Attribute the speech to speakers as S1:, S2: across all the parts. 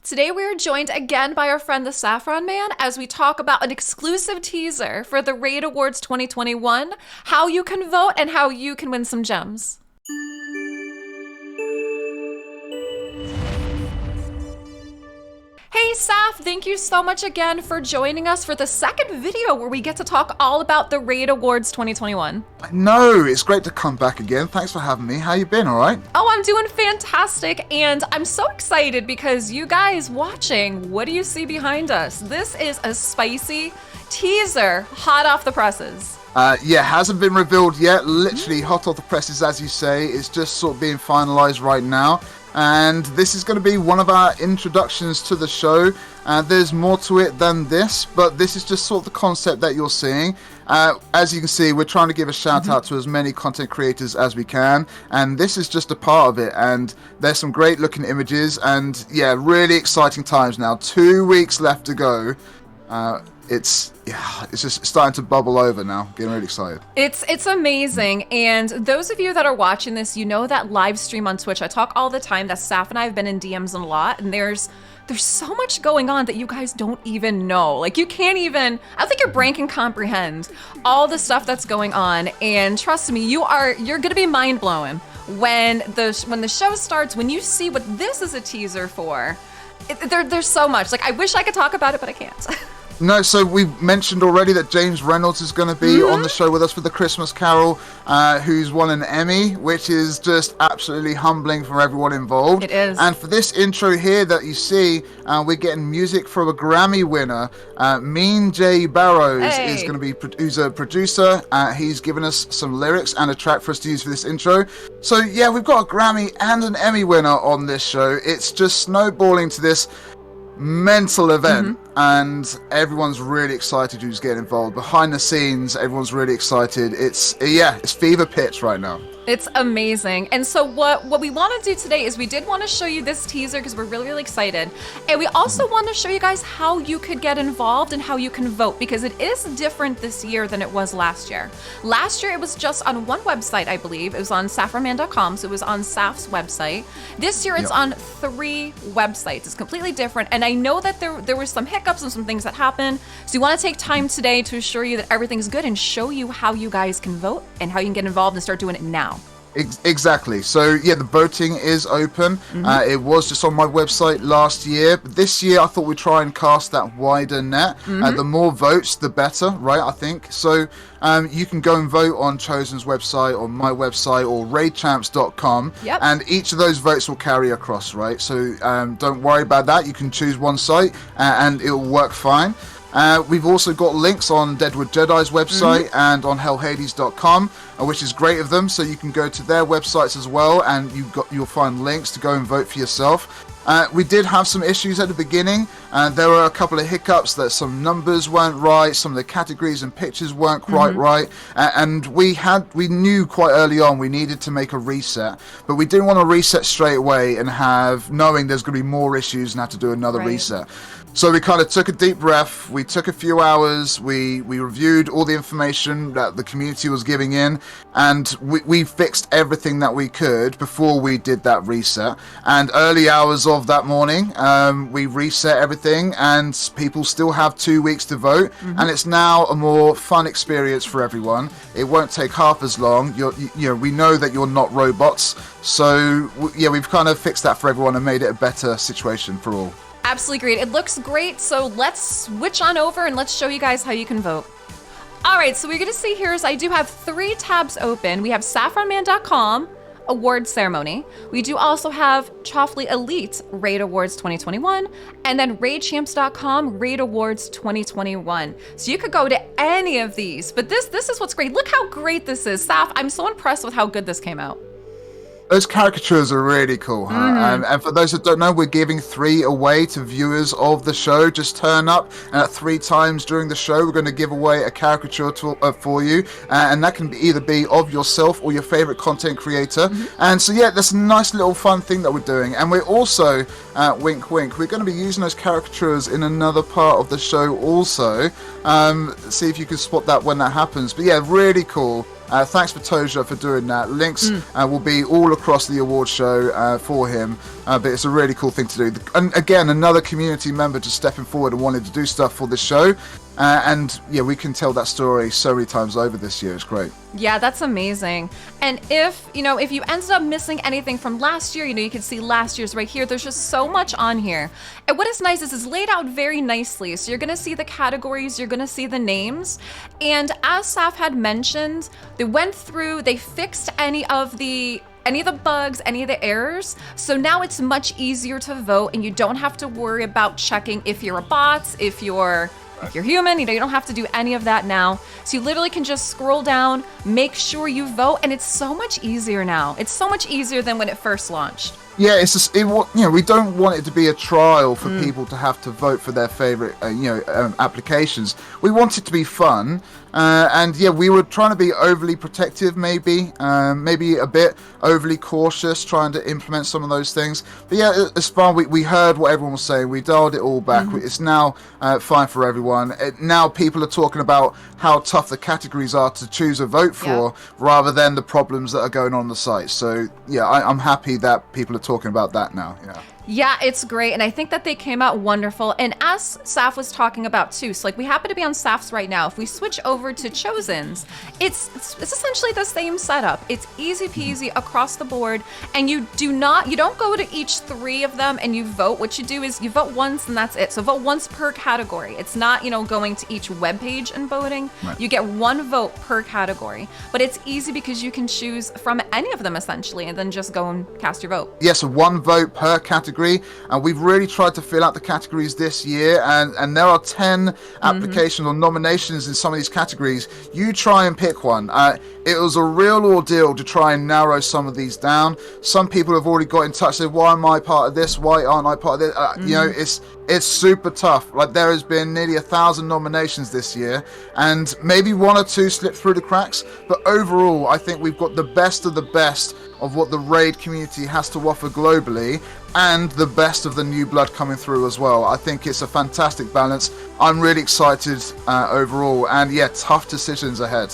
S1: Today we are joined again by our friend the Saffron Man as we talk about an exclusive teaser for the Raid Awards 2021, how you can vote, and how you can win some gems. Hey Saf, thank you so much again for joining us for the second video where we get to talk all about the Raid Awards 2021.
S2: No, it's great to come back again. Thanks for having me. How you been, all right?
S1: Oh, I'm doing fantastic, and I'm so excited because you guys watching, what do you see behind us? This is a spicy teaser, hot off the presses.
S2: Yeah, hasn't been revealed yet. Literally hot off the presses, as you say. It's just sort of being finalized right now. And this is going to be one of our introductions to the show. There's more to it than this, but this is just sort of the concept that you're seeing. As you can see, we're trying to give a shout out to as many content creators as we can, and this is just a part of it. And there's some great looking images, and yeah, really exciting times now. 2 weeks left to go. It's just starting to bubble over now. Getting really excited.
S1: It's amazing. And those of you that are watching this, you know that live stream on Twitch. I talk all the time that Saf and I have been in DMs a lot, and there's so much going on that you guys don't even know. Like, you can't even, I don't think your brain can comprehend all the stuff that's going on. And trust me, you're gonna be mind blown when the show starts, when you see what this is a teaser for. There's so much. Like, I wish I could talk about it, but I can't.
S2: No, so we mentioned already that James Reynolds is going to be on the show with us for the Christmas Carol, who's won an Emmy, which is just absolutely humbling for everyone involved.
S1: It is.
S2: And for this intro here that you see, we're getting music from a Grammy winner. Mean J. Barrows is going to be, who's a producer. He's given us some lyrics and a track for us to use for this intro. So yeah, we've got a Grammy and an Emmy winner on this show. It's just snowballing to this mental event, and everyone's really excited who's getting involved. Behind the scenes, everyone's really excited. It's fever pitch right now.
S1: It's amazing. And so what we want to do today is we did want to show you this teaser because we're really, really excited. And we also want to show you guys how you could get involved and how you can vote, because it is different this year than it was last year. Last year, it was just on one website, I believe. It was on saffronman.com, so it was on Saf's website. This year, it's on 3 websites. It's completely different. And I know that there were some hiccups and some things that happened. So we want to take time today to assure you that everything's good and show you how you guys can vote and how you can get involved and start doing it now.
S2: Exactly. So yeah, the voting is open. It was just on my website last year, but this year I thought we'd try and cast that wider net. The more votes, the better, right? I think so. You can go and vote on Chosen's website, or my website, or raidchamps.com, and each of those votes will carry across, right? So don't worry about that. You can choose one site and it will work fine. We've also got links on Deadwood Jedi's website and on hellhades.com, which is great of them. So you can go to their websites as well, and you'll find links to go and vote for yourself. We did have some issues at the beginning. There were a couple of hiccups, that some numbers weren't right, some of the categories and pictures weren't quite right, and we knew quite early on we needed to make a reset, but we didn't want to reset straight away and knowing there's going to be more issues and have to do another reset. So we kind of took a deep breath, we took a few hours, we reviewed all the information that the community was giving in, and we fixed everything that we could before we did that reset. And early hours of that morning, we reset everything, and people still have 2 weeks to vote, and it's now a more fun experience for everyone. It won't take half as long. We know that you're not robots, so yeah, we've kind of fixed that for everyone and made it a better situation for all.
S1: Absolutely great. It looks great. So let's switch on over and let's show you guys how you can vote. All right, so we're going to see here is I do have 3 tabs open. We have saffronman.com, award ceremony. We do also have Choffley Elite Raid Awards 2021, and then raidchamps.com Raid Awards 2021. So you could go to any of these, but this is what's great. Look how great this is. Saf, I'm so impressed with how good this came out.
S2: Those caricatures are really cool, huh? And for those that don't know, we're giving 3 away to viewers of the show. Just turn up, and at 3 times during the show, we're going to give away a caricature for you, and that can either be of yourself or your favorite content creator. And so yeah, that's a nice little fun thing that we're doing. And we're also, wink wink, we're going to be using those caricatures in another part of the show also. See if you can spot that when that happens. But yeah, really cool. Thanks for Toja for doing that. Links will be all across the award show for him. But it's a really cool thing to do. And again, another community member just stepping forward and wanting to do stuff for the show. And yeah, we can tell that story so many times over this year. It's great.
S1: Yeah, that's amazing. And if you ended up missing anything from last year, you can see last year's right here. There's just so much on here. And what is nice is it's laid out very nicely. So you're going to see the categories, you're going to see the names. And as Saf had mentioned, they fixed any of the bugs, any of the errors. So now it's much easier to vote, and you don't have to worry about checking if you're a bot, if you're human, you don't have to do any of that now. So you literally can just scroll down, make sure you vote, and it's so much easier now. It's so much easier than when it first launched.
S2: Yeah, it's just, we don't want it to be a trial for people to have to vote for their favorite, applications. We want it to be fun. And yeah, we were trying to be overly protective, maybe a bit overly cautious, trying to implement some of those things. But yeah, it's fun. We heard what everyone was saying. We dialed it all back. It's now fine for everyone. Now people are talking about how tough the categories are to choose a vote for, rather than the problems that are going on the site. So yeah, I'm happy that people are talking about that now.
S1: Yeah, it's great, and I think that they came out wonderful. And as Saf was talking about too, so like we happen to be on Saf's right now. If we switch over to Chosen's, it's essentially the same setup. It's easy peasy across the board, and you don't go to each 3 of them and you vote. What you do is you vote once and that's it. So vote once per category. It's not going to each web page and voting. Right. You get 1 vote per category, but it's easy because you can choose from any of them essentially, and then just go and cast your vote.
S2: Yes, 1 vote per category. And we've really tried to fill out the categories this year, and there are 10 applications or nominations in some of these categories. You try and pick one. It was a real ordeal to try and narrow some of these down. Some people have already got in touch, said, why am I part of this? Why aren't I part of this? It's super tough. Like, there has been nearly 1,000 nominations this year, and maybe 1 or 2 slipped through the cracks. But overall, I think we've got the best of the best of what the raid community has to offer globally, and the best of the new blood coming through as well. I think it's a fantastic balance. I'm really excited overall, and yeah, tough decisions ahead.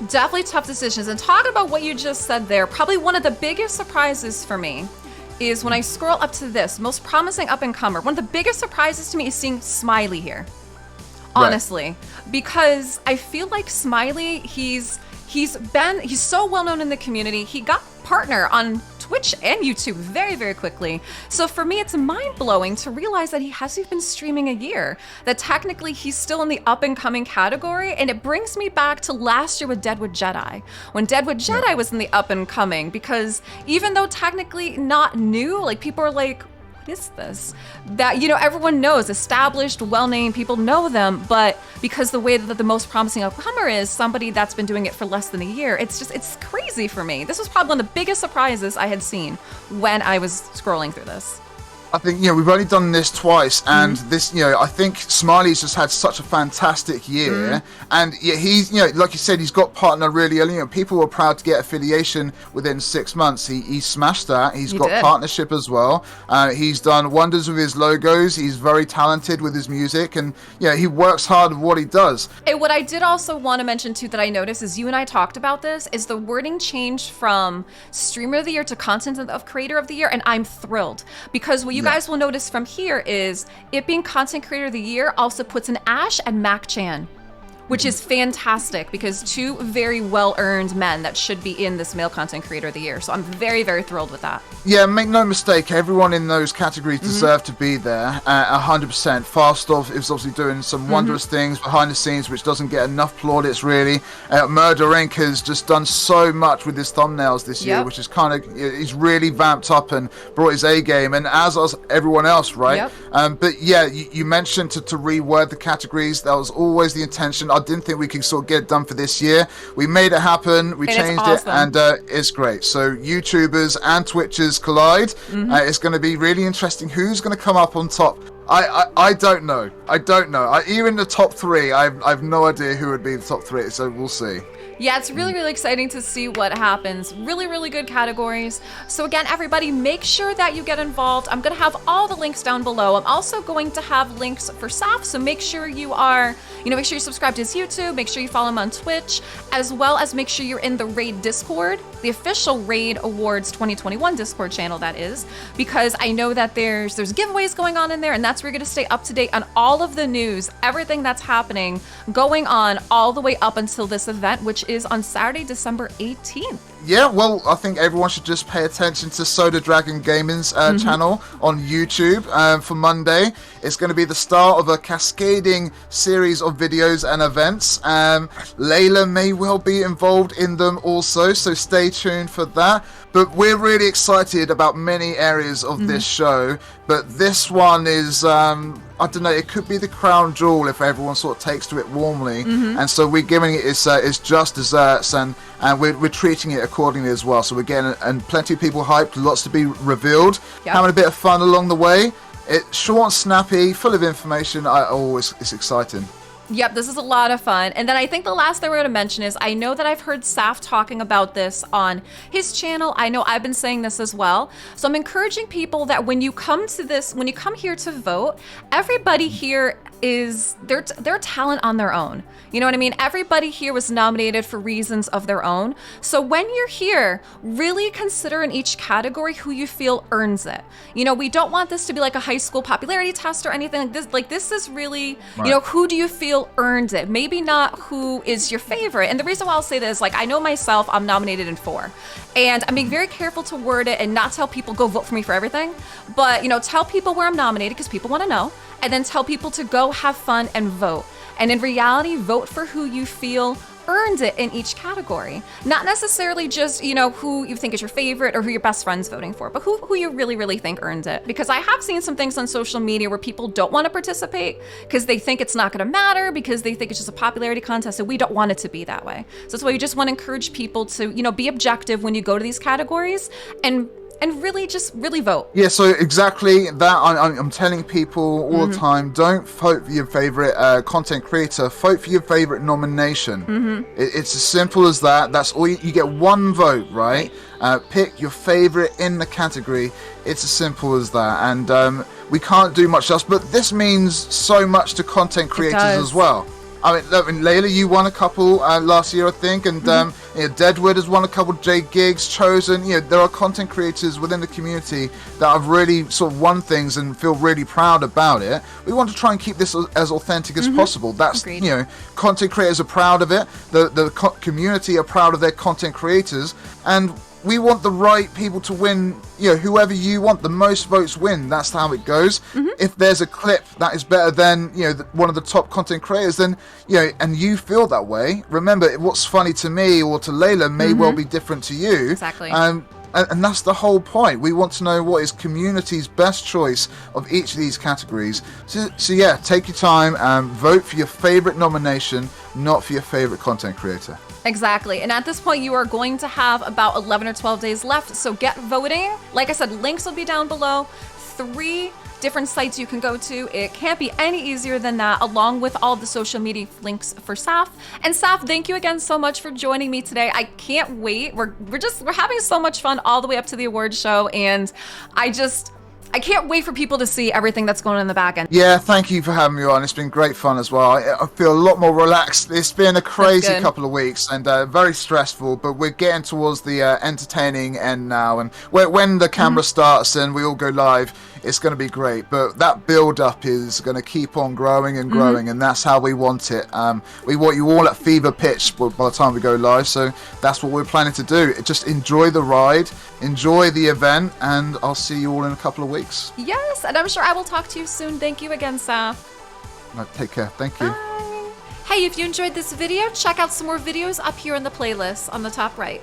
S1: Definitely tough decisions. And talking about what you just said there, probably one of the biggest surprises for me is when I scroll up to this, most promising up-and-comer. One of the biggest surprises to me is seeing Smiley here, honestly, because I feel like Smiley, he's so well known in the community. He got partner on Twitch and YouTube very, very quickly. So for me, it's mind-blowing to realize that he hasn't been streaming a year, that technically he's still in the up-and-coming category. And it brings me back to last year with Deadwood Jedi, when Deadwood Jedi was in the up-and-coming, because even though technically not new, like people are like, what is this? That, everyone knows, established, well-named, people know them, but because the way that the most promising upcomer is somebody that's been doing it for less than a year, it's crazy for me. This was probably one of the biggest surprises I had seen when I was scrolling through this.
S2: I think, we've only done this twice, and this, I think Smiley's just had such a fantastic year, and yeah, he's, like you said, he's got partner really early. People were proud to get affiliation within 6 months. He smashed that. He got partnership as well. He's done wonders with his logos. He's very talented with his music, and he works hard at what he does.
S1: And what I did also want to mention too that I noticed is you and I talked about this, is the wording changed from Streamer of the Year to Content of Creator of the Year, and I'm thrilled, because what you guys will notice from here is it being Content Creator of the Year also puts an Ash and Mac Chan, which is fantastic, because 2 very well-earned men that should be in this Male Content Creator of the Year. So I'm very, very thrilled with that.
S2: Yeah, make no mistake, everyone in those categories deserve to be there, 100%. Fastov is obviously doing some wondrous things behind the scenes, which doesn't get enough plaudits, really. Murder Inc. has just done so much with his thumbnails this year, which is he's really vamped up and brought his A game, and as everyone else, right? But yeah, you mentioned to reword the categories. That was always the intention. I didn't think we could sort of get it done for this year. We made it happen. We changed it, and it's great. So YouTubers and Twitchers collide. It's going to be really interesting. Who's going to come up on top? I don't know. Even the top 3, I've no idea who would be the top 3. So we'll see.
S1: Yeah, it's really, really exciting to see what happens. Really, really good categories. So again, everybody, make sure that you get involved. I'm going to have all the links down below. I'm also going to have links for Saf, so make sure you are, make sure you subscribe to his YouTube, make sure you follow him on Twitch, as well as make sure you're in the Raid Discord, the official Raid Awards 2021 Discord channel, that is, because I know that there's giveaways going on in there, and that's where you're going to stay up to date on all of the news, everything that's happening, going on all the way up until this event, which is on Saturday, December 18th.
S2: Yeah, well, I think everyone should just pay attention to Soda Dragon Gaming's channel on YouTube for Monday. It's going to be the start of a cascading series of videos and events. Leila may well be involved in them also, so stay tuned for that. But we're really excited about many areas of this show. But this one is, I don't know, it could be the crown jewel if everyone sort of takes to it warmly. And so we're giving it its just desserts, and we're treating it accordingly as well. So we're getting and plenty of people hyped, lots to be revealed, having a bit of fun along the way. It's short, snappy, full of information. It's exciting.
S1: Yep, this is a lot of fun. And then I think the last thing we're going to mention is I know that I've heard Saf talking about this on his channel. I know I've been saying this as well. So I'm encouraging people that when you come to this, when you come here to vote, everybody here is their talent on their own. You know what I mean? Everybody here was nominated for reasons of their own. So when you're here, really consider in each category who you feel earns it. We don't want this to be like a high school popularity test or anything like this. Like, this is really, who do you feel earned it? Maybe not who is your favorite. And the reason why I'll say this, like, I know myself, I'm nominated in 4. And I'm being very careful to word it and not tell people go vote for me for everything. But, tell people where I'm nominated because people want to know. And then tell people to go have fun and vote. And in reality, vote for who you feel earned it in each category. Not necessarily just, who you think is your favorite or who your best friend's voting for, but who you really, really think earned it. Because I have seen some things on social media where people don't want to participate because they think it's not going to matter, because they think it's just a popularity contest, and we don't want it to be that way. So that's why we just want to encourage people to, be objective when you go to these categories and really vote. Yeah,
S2: so exactly that. I'm telling people all the time, don't vote for your favorite content creator, vote for your favorite nomination. It's as simple as that. That's all. You get one vote, right? Pick your favorite in the category. It's as simple as that. And we can't do much else, but this means so much to content creators as well. I mean, Leila, you won a couple last year, I think, and Deadwood has won a couple. Jay Giggs, Chosen. There are content creators within the community that have really sort of won things and feel really proud about it. We want to try and keep this as authentic as possible. That's content creators are proud of it. The community are proud of their content creators, and we want the right people to win. Whoever you want, the most votes win. That's how it goes. If there's a clip that is better than one of the top content creators, then and you feel that way. Remember, what's funny to me or to Leila may well be different to you.
S1: Exactly.
S2: And that's the whole point. We want to know what is community's best choice of each of these categories. So yeah, take your time and vote for your favorite nomination, not for your favorite content creator.
S1: Exactly. And at this point, you are going to have about 11 or 12 days left. So get voting. Like I said, links will be down below. 3 different sites you can go to. It can't be any easier than that, along with all the social media links for Saf. And Saf, thank you again so much for joining me today. I can't wait. We're having so much fun all the way up to the awards show, and I can't wait for people to see everything that's going on in the back end.
S2: Yeah, thank you for having me on. It's been great fun as well. I feel a lot more relaxed. It's been a crazy couple of weeks and very stressful, but we're getting towards the entertaining end now. And when the camera starts and we all go live, it's going to be great. But that build-up is going to keep on growing and growing, and that's how we want it. We want you all at fever pitch by the time we go live, so that's what we're planning to do. Just enjoy the ride, enjoy the event, and I'll see you all in a couple of weeks.
S1: Yes, and I'm sure I will talk to you soon. Thank you again, Saf.
S2: Take care. Thank you.
S1: Bye. Hey, if you enjoyed this video, check out some more videos up here in the playlist on the top right.